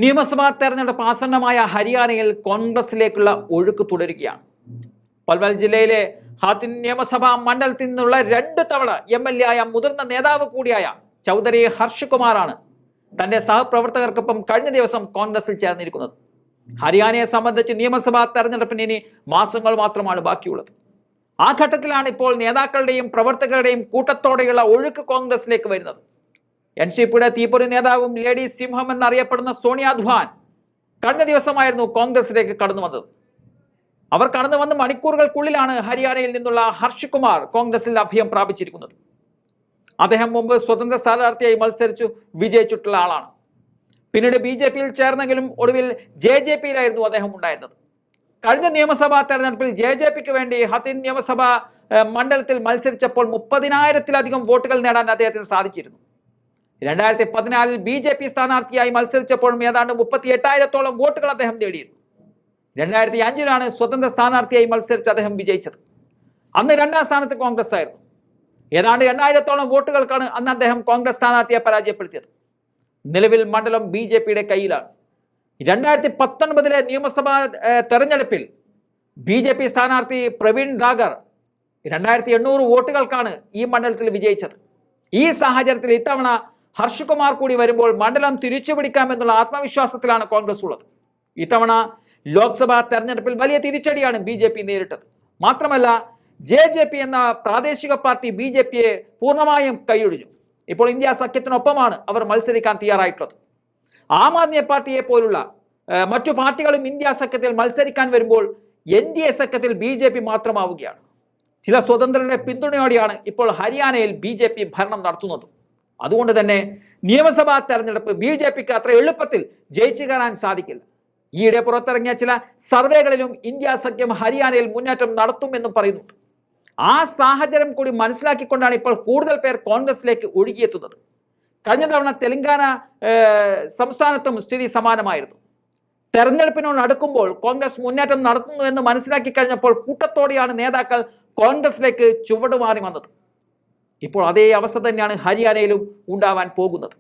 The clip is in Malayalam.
നിയമസഭാ തെരഞ്ഞെടുപ്പ് ആസന്നമായ ഹരിയാനയിൽ കോൺഗ്രസിലേക്കുള്ള ഒഴുക്ക് തുടരുകയാണ്. പൽവൽ ജില്ലയിലെ ഹാത്തിൻ നിയമസഭാ മണ്ഡലത്തിൽ നിന്നുള്ള 2 തവണ MLA ആയ മുതിർന്ന നേതാവ് കൂടിയായ ചൗധരി ഹർഷ് കുമാറാണ് തന്റെ സഹപ്രവർത്തകർക്കൊപ്പം കഴിഞ്ഞ ദിവസം കോൺഗ്രസിൽ ചേർന്നിരിക്കുന്നത്. ഹരിയാനയെ സംബന്ധിച്ച് നിയമസഭാ തെരഞ്ഞെടുപ്പിന് ഇനി മാസങ്ങൾ മാത്രമാണ് ബാക്കിയുള്ളത്. ആ ഘട്ടത്തിലാണ് ഇപ്പോൾ നേതാക്കളുടെയും പ്രവർത്തകരുടെയും കൂട്ടത്തോടെയുള്ള ഒഴുക്ക് കോൺഗ്രസിലേക്ക് വരുന്നത്. NCPയുടെ തീപ്പൊരി നേതാവും ലേഡി സിംഹം എന്നറിയപ്പെടുന്ന സോണിയ ധ്വാൻ കഴിഞ്ഞ ദിവസമായിരുന്നു കോൺഗ്രസിലേക്ക് കടന്നു വന്നത്. അവർ കടന്നു വന്ന് മണിക്കൂറുകൾക്കുള്ളിലാണ് ഹരിയാനയിൽ നിന്നുള്ള ഹർഷ് കുമാർ കോൺഗ്രസിൽ അഭയം പ്രാപിച്ചിരിക്കുന്നത്. അദ്ദേഹം മുമ്പ് സ്വതന്ത്ര സ്ഥാനാർത്ഥിയായി മത്സരിച്ചു വിജയിച്ചിട്ടുള്ള ആളാണ്. പിന്നീട് BJPയിൽ ചേർന്നെങ്കിലും ഒടുവിൽ JJPയിലായിരുന്നു അദ്ദേഹം ഉണ്ടായിരുന്നത്. കഴിഞ്ഞ നിയമസഭാ തെരഞ്ഞെടുപ്പിൽ JJPക്ക് വേണ്ടി ഹത്തിൻ നിയമസഭാ മണ്ഡലത്തിൽ മത്സരിച്ചപ്പോൾ 30,000-ലധികം വോട്ടുകൾ നേടാൻ അദ്ദേഹത്തിന് സാധിച്ചിരുന്നു. 2014 BJP സ്ഥാനാർത്ഥിയായി മത്സരിച്ചപ്പോഴും ഏതാണ്ട് 38,000-ഓളം വോട്ടുകൾ അദ്ദേഹം നേടിയിരുന്നു. 2005-ലാണ് സ്വതന്ത്ര സ്ഥാനാർത്ഥിയായി മത്സരിച്ച് അദ്ദേഹം വിജയിച്ചത്. അന്ന് 2ാം സ്ഥാനത്ത് കോൺഗ്രസ് ആയിരുന്നു. ഏതാണ്ട് 8,000-ഓളം വോട്ടുകൾക്കാണ് അന്ന് അദ്ദേഹം കോൺഗ്രസ് സ്ഥാനാർത്ഥിയെ പരാജയപ്പെടുത്തിയത്. നിലവിൽ മണ്ഡലം BJPയുടെ കയ്യിലാണ്. 2019 നിയമസഭാ തെരഞ്ഞെടുപ്പിൽ BJP സ്ഥാനാർത്ഥി പ്രവീൺ ദാഗർ 2,800 വോട്ടുകൾക്കാണ് ഈ മണ്ഡലത്തിൽ വിജയിച്ചത്. ഈ സാഹചര്യത്തിൽ ഇത്തവണ ഹർഷ് കുമാർ കൂടി വരുമ്പോൾ മണ്ഡലം തിരിച്ചുപിടിക്കാമെന്നുള്ള ആത്മവിശ്വാസത്തിലാണ് കോൺഗ്രസ് ഉള്ളത്. ഇത്തവണ ലോക്സഭാ തെരഞ്ഞെടുപ്പിൽ വലിയ തിരിച്ചടിയാണ് BJP നേരിട്ടത്. മാത്രമല്ല JJP എന്ന പ്രാദേശിക പാർട്ടി BJPയെ പൂർണ്ണമായും കൈയൊഴിഞ്ഞു. ഇപ്പോൾ ഇന്ത്യ സഖ്യത്തിനൊപ്പമാണ് അവർ മത്സരിക്കാൻ തയ്യാറായിട്ടുള്ളത്. ആം ആദ്മി പാർട്ടിയെ പോലുള്ള മറ്റു പാർട്ടികളും ഇന്ത്യ സഖ്യത്തിൽ മത്സരിക്കാൻ വരുമ്പോൾ NDA സഖ്യത്തിൽ BJP മാത്രമാവുകയാണ്. ചില സ്വതന്ത്രരുടെ പിന്തുണയോടെയാണ് ഇപ്പോൾ ഹരിയാനയിൽ BJP ഭരണം നടത്തുന്നത്. അതുകൊണ്ട് തന്നെ നിയമസഭാ തെരഞ്ഞെടുപ്പ് BJPക്ക് അത്ര എളുപ്പത്തിൽ ജയിച്ചു കയറാൻ സാധിക്കില്ല. ഈയിടെ പുറത്തിറങ്ങിയ ചില സർവേകളിലും ഇന്ത്യ സഖ്യം ഹരിയാനയിൽ മുന്നേറ്റം നടത്തുമെന്നും പറയുന്നുണ്ട്. ആ സാഹചര്യം കൂടി മനസ്സിലാക്കിക്കൊണ്ടാണ് ഇപ്പോൾ കൂടുതൽ പേർ കോൺഗ്രസിലേക്ക് ഒഴുകിയെത്തുന്നത്. കഴിഞ്ഞ തവണ തെലങ്കാന സംസ്ഥാനത്തും സ്ഥിതി സമാനമായിരുന്നു. തെരഞ്ഞെടുപ്പിനോട് അടുക്കുമ്പോൾ കോൺഗ്രസ് മുന്നേറ്റം നടത്തുന്നു എന്ന് മനസ്സിലാക്കി കഴിഞ്ഞപ്പോൾ കൂട്ടത്തോടെയാണ് നേതാക്കൾ കോൺഗ്രസിലേക്ക് ചുവടുമാറി വന്നത്. ഇപ്പോൾ അതേ അവസ്ഥ തന്നെയാണ് ഹരിയാനയിലും ഉണ്ടാവാൻ പോകുന്നത്.